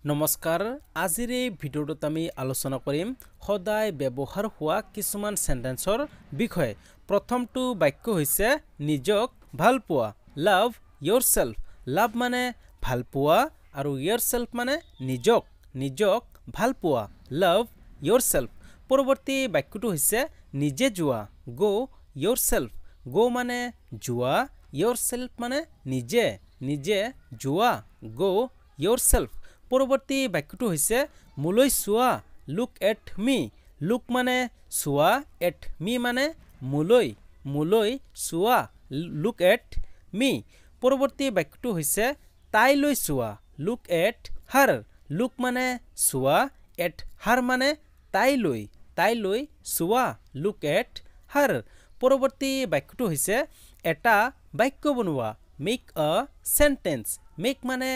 নমস্কাৰ আজিৰ এই ভিডিঅ'টোত আমি আলোচনা কৰিম সদায় ব্যৱহাৰ হোৱা কিছুমান সেন্টেন্সৰ বিষয়ে প্ৰথমটো বাক্য হৈছে নিজক ভাল পোৱা লাভ yourself লাভ মানে ভাল পোৱা আৰু yourself মানে নিজক ভাল পোৱা লাভ yourself পৰৱৰ্তী বাক্যটো হৈছে নিজে যোৱা go yourself go মানে যোৱা yourself মানে নিজে যোৱা go yourself পৰৱৰ্তী বাক্যটো হৈছে মুলৈ চোৱা look at me look মানে চোৱা at me মানে মুলৈ চোৱা look at me পৰৱৰ্তী বাক্যটো হৈছে তাইলৈ চোৱা look at her look মানে চোৱা at her মানে তাইলৈ চোৱা look at her পৰৱৰ্তী বাক্যটো হৈছে এটা বাক্য বনোৱা make a sentence make মানে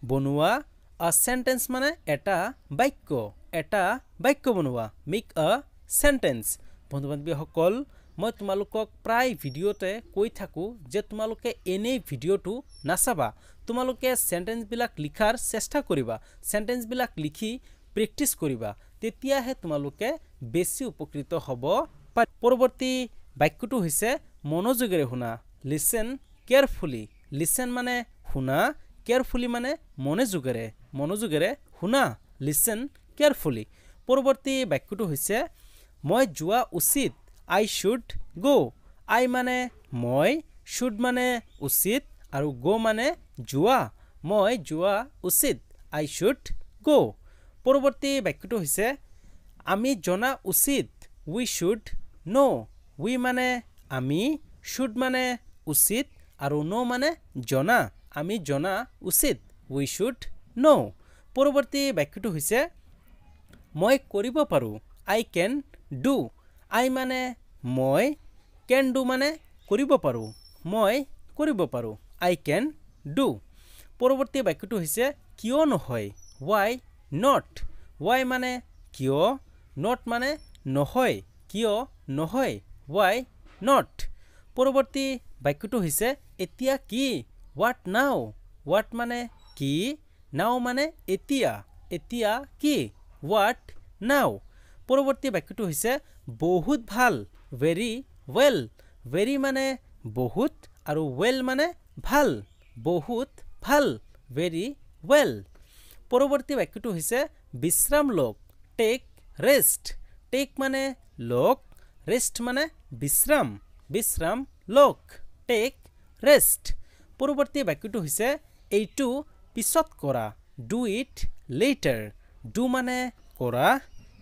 বনোৱা a sentence মানে এটা বাক্য বনোৱা make a sentence বন্ধু-বান্ধৱীসকল মই তোমালোকক প্ৰায় ভিডিঅ'তে কৈ থাকো যে তোমালোকে এনে ভিডিঅ'টো নাচাবা তোমালোকে সেন্টেন্স বিলাক লিখাৰ চেষ্টা কৰিবা সেন্টেন্স বিলাক লিখি প্ৰেক্টিস কৰিবা তেতিয়াহে তোমালোকে বেছি উপকৃত হ'ব পৰৱৰ্তী বাক্যটো হৈছে মনোযোগেৰে শুনা listen carefully listen মানে শুনা carefully মানে মনোযোগেৰে শুনা listen carefully পৰৱৰ্তী বাক্যটো হৈছে মই যোৱা উচিত I should go I মানে মই should মানে উচিত আৰু go মানে যোৱা মই যোৱা উচিত I should go পৰৱৰ্তী বাক্যটো হৈছে আমি জনা উচিত we should know we মানে আমি should মানে উচিত আৰু know মানে জনা আমি জনা উচিত we should know পৰৱৰ্তী বাক্যটো হৈছে মই কৰিব পাৰো I can do I মানে মই can do মানে কৰিব পাৰো মই কৰিব পাৰো I can do পৰৱৰ্তী বাক্যটো হৈছে কিয় নহয় why not why মানে কিয় not মানে নহয় কিয় নহয় why not পৰৱৰ্তী বাক্যটো হৈছে এতিয়া কি what now what মানে কি now মানে এতিয়া কি what now পৰৱৰ্তী বাক্যটো হৈছে বহুত ভাল very well very মানে বহুত আৰু well মানে ভাল বহুত ভাল very well পৰৱৰ্তী বাক্যটো হৈছে বিশ্ৰাম লওক take rest take মানে লওক rest মানে বিশ্ৰাম লওক take rest পৰৱৰ্তী বাক্যটো হৈছে এইটো পিছত কৰা do it later do মানে কৰা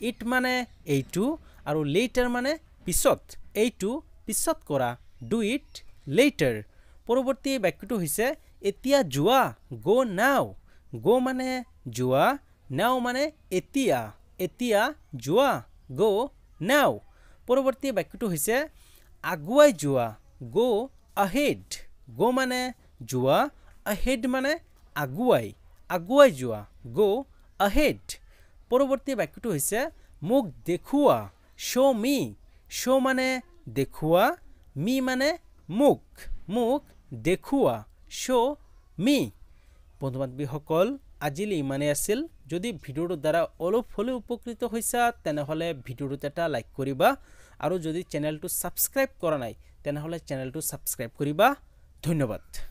it মানে এইটো আৰু later মানে পিছত এইটো পিছত কৰা do it later পৰৱৰ্তী বাক্যটো হৈছে এতিয়া যোৱা go now go মানে যোৱা now মানে এতিয়া যোৱা go now পৰৱৰ্তী বাক্যটো হৈছে আগুৱাই যোৱা go ahead go মানে যোৱা ahead মানে আগুৱাই যোৱা go ahead পৰৱৰ্তী বাক্যটো হৈছে মোক দেখুৱা show me show মানে দেখুৱা me মানে মোক দেখুৱা show me বন্ধু-বান্ধৱীসকল আজিলৈ ইমানেই আছিল যদি ভিডিঅ'টোৰ দ্বাৰা অলপ হ'লেও উপকৃত হৈছা তেনেহলে ভিডিঅ'টোত এটা লাইক কৰিবা আৰু যদি চেনেলটো সাবস্ক্ৰাইব কৰা নাই তেনেহলে চেনেলটো সাবস্ক্ৰাইব কৰিবা ধন্যবাদ